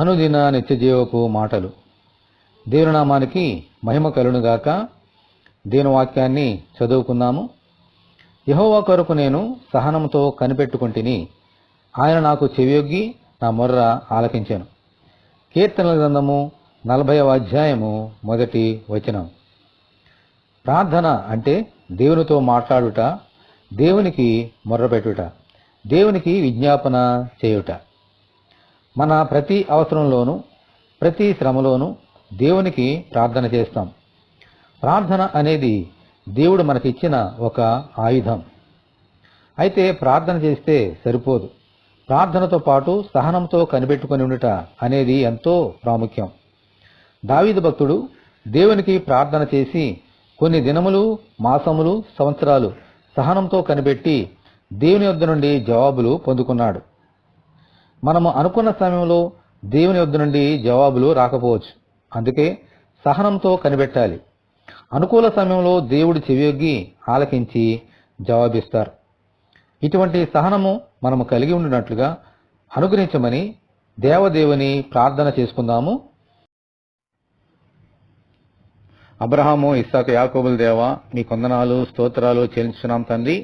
అనుదిన నిత్యజీవపు మాటలు. దేవుని నామానికి మహిమ కలుగునుగాక. దేవుని వాక్యాన్ని చదువుకుందాము. యెహోవా కొరకు నేను సహనంతో కనిపెట్టుకుంటుని, ఆయన నాకు చెవియొగ్గి నా మొర్ర ఆలకించెను. కీర్తనల గ్రంథము 40వ అధ్యాయము 1వ వచనం. ప్రార్థన అంటే దేవునితో మాట్లాడుట, దేవునికి మొర్రపెట్టుట, దేవునికి విజ్ఞాపన చేయుట. మన ప్రతి అవసరంలోనూ ప్రతి శ్రమలోనూ దేవునికి ప్రార్థన చేస్తాం. ప్రార్థన అనేది దేవుడు మనకిచ్చిన ఒక ఆయుధం. అయితే ప్రార్థన చేస్తే సరిపోదు. ప్రార్థనతో పాటు సహనంతో కనిపెట్టుకొని ఉండుట అనేది ఎంతో ప్రాముఖ్యం. దావీదు భక్తుడు దేవునికి ప్రార్థన చేసి కొన్ని దినములు, మాసములు, సంవత్సరాలు సహనంతో కనిపెట్టి దేవుని యొద్ద నుండి జవాబులు పొందుకున్నాడు. మనము అనుకున్న సమయంలో దేవుని యొద్ద నుండి జవాబులు రాకపోవచ్చు. అందుకే సహనంతో కనిపెట్టాలి. అనుకూల సమయంలో దేవుడు చెవియొగ్గి ఆలకించి జవాబిస్తారు. ఇటువంటి సహనము మనము కలిగి ఉండినట్లుగా అనుగ్రహించమని దేవదేవుని ప్రార్థన చేసుకుందాము. అబ్రహాము, ఇస్సాకు, యాకోబుల దేవా, మీ కొందనాలు స్తోత్రాలు చెల్లించున్నాం తండ్రి.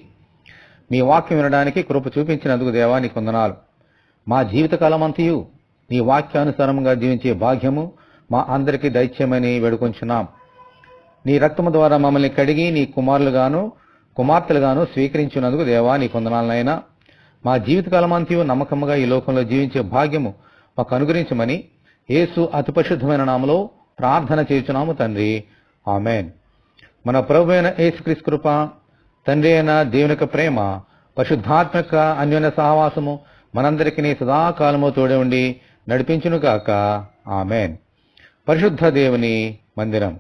మీ వాక్యం వినడానికి కృప చూపించినందుకు దేవా నీ కొందనాలు. మా జీవితకాలమంతయు నీ వాక్యానుసారంగా జీవించే భాగ్యము మా అందరికీ దైత్యమని వేడుకొంచున్నాం. నీ రక్తము ద్వారా మమ్మల్ని కడిగి నీ కుమారులుగాను కుమార్తెలుగాను స్వీకరించినందుకు దేవా నీ కొందనాలనైనా. మా జీవితకాలమంతయు నమ్మకముగా ఈ లోకంలో జీవించే భాగ్యము మాకు అనుగ్రహించమని యేసు అతి పరిశుద్ధమైన నామములో ప్రార్థన చేయుచున్నాము తండ్రి. ఆమేన్. మన ప్రభు అయిన యేసుక్రీస్తు కృప, తండ్రి అయిన దేవుని యొక్క ప్రేమ, పరిశుద్ధాత్మక అన్యోన్య సహవాసము మనందరికీ సదాకాలము తోడే ఉండి నడిపించునుగాక. ఆమేన్. పరిశుద్ధ దేవుని మందిరం.